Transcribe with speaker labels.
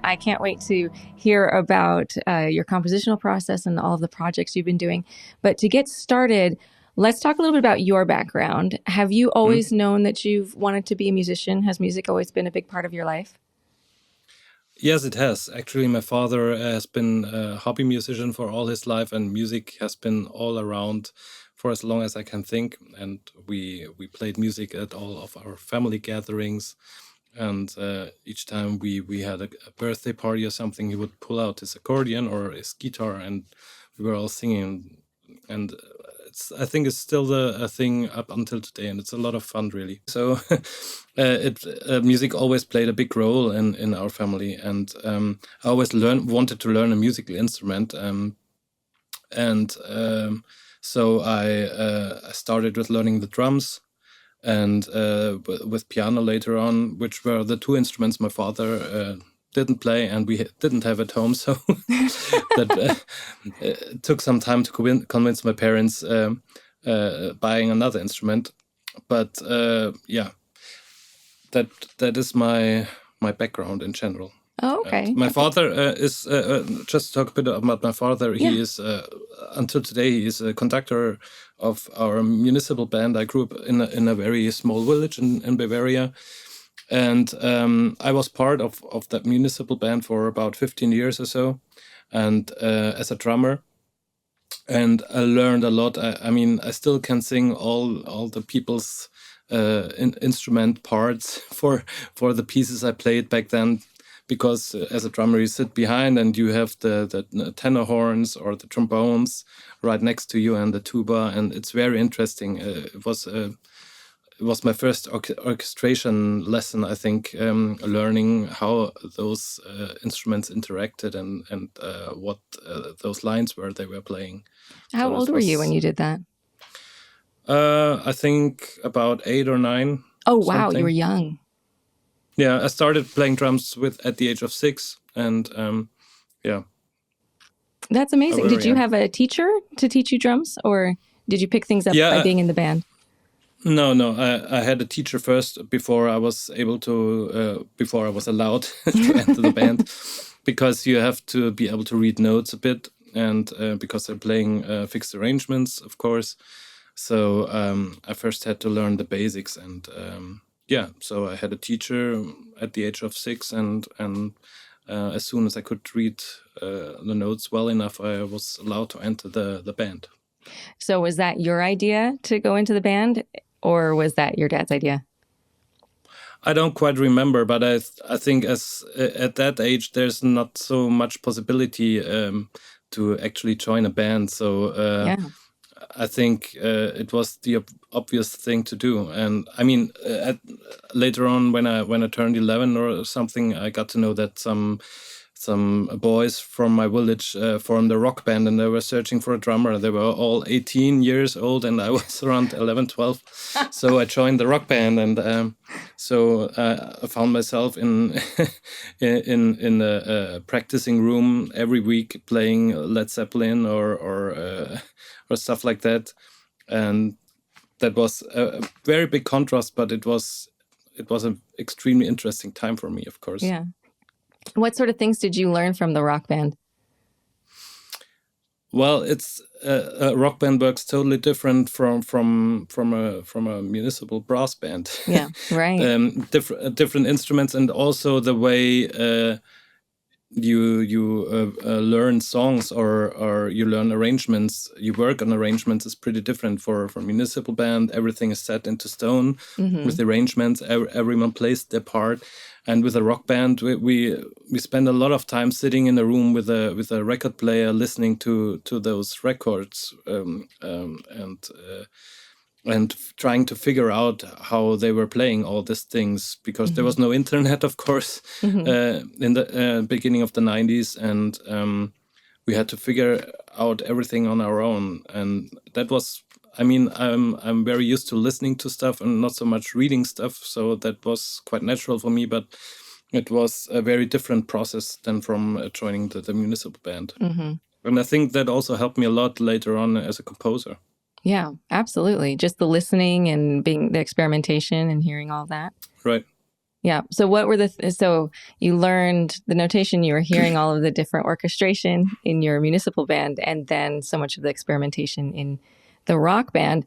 Speaker 1: I can't wait to hear about your compositional process and all of the projects you've been doing. But to get started, let's talk a little bit about your background. Have you always known that you've wanted to be a musician? Has music always been a big part of your life?
Speaker 2: Yes, it has. Actually, my father has been a hobby musician for all his life, and music has been all around for as long as I can think. And we played music at all of our family gatherings. And each time we had a birthday party or something, he would pull out his accordion or his guitar, and we were all singing. And I think it's still a thing up until today, and it's a lot of fun, really. So, music always played a big role in our family, and I always wanted to learn a musical instrument, and so I started with learning the drums, and with piano later on, which were the two instruments my father didn't play and we didn't have at home. So that it took some time to convince my parents buying another instrument. But yeah, that is my background in general.
Speaker 1: Oh, okay.
Speaker 2: My father is just to talk a bit about my father.
Speaker 1: Yeah.
Speaker 2: He is until today he is a conductor of our municipal band. I grew up in a very small village in Bavaria, and I was part of that municipal band for about 15 years or so, and as a drummer. And I learned a lot. I mean, I still can sing all the people's instrument parts for the pieces I played back then, because as a drummer you sit behind and you have the tenor horns or the trombones right next to you and the tuba, and it's very interesting. It was my first orchestration lesson, I think, learning how those instruments interacted and what those lines were they were playing.
Speaker 1: How old were you when you did that?
Speaker 2: I think about 8 or 9.
Speaker 1: Oh, wow,
Speaker 2: something.
Speaker 1: you were young.
Speaker 2: Yeah, I started playing drums at the age of 6, and yeah.
Speaker 1: That's amazing. Did you have a teacher to teach you drums, or did you pick things up by being in the band?
Speaker 2: No. I had a teacher first before I was able to, before I was allowed to enter the band, because you have to be able to read notes a bit, and because they're playing fixed arrangements, of course. So I first had to learn the basics, and yeah, so I had a teacher at the age of 6, and as soon as I could read the notes well enough, I was allowed to enter the band.
Speaker 1: So was that your idea to go into the band, or was that your dad's idea?
Speaker 2: I don't quite remember, but I think at that age, there's not so much possibility to actually join a band. So
Speaker 1: Yeah.
Speaker 2: I think it was the obvious thing to do. And I mean, later on, when I turned 11 or something, I got to know that some boys from my village formed a rock band, and they were searching for a drummer. They were all 18 years old, and I was around 11, 12. So I joined the rock band, and so I found myself in in a practicing room every week, playing Led Zeppelin or stuff like that. And that was a very big contrast, but it was an extremely interesting time for me, of course.
Speaker 1: Yeah. What sort of things did you learn from the rock band?
Speaker 2: Well, it's a rock band works totally different from a municipal brass band.
Speaker 1: Yeah, right.
Speaker 2: Different instruments, and also the way you learn songs or you learn arrangements. You work on arrangements is pretty different for municipal band. Everything is set into stone with arrangements. Everyone plays their part. And with a rock band, we spend a lot of time sitting in a room with a record player, listening to those records, and trying to figure out how they were playing all these things, because there was no internet, of course, in the beginning of the 90s, and we had to figure out everything on our own. And that was, I mean, I'm very used to listening to stuff and not so much reading stuff, so that was quite natural for me. But it was a very different process than from joining the municipal band. And I think that also helped me a lot later on as a composer.
Speaker 1: Yeah, absolutely. Just the listening and being the experimentation and hearing all that.
Speaker 2: Right.
Speaker 1: Yeah. So what were so you learned the notation, you were hearing all of the different orchestration in your municipal band and then so much of the experimentation in the rock band.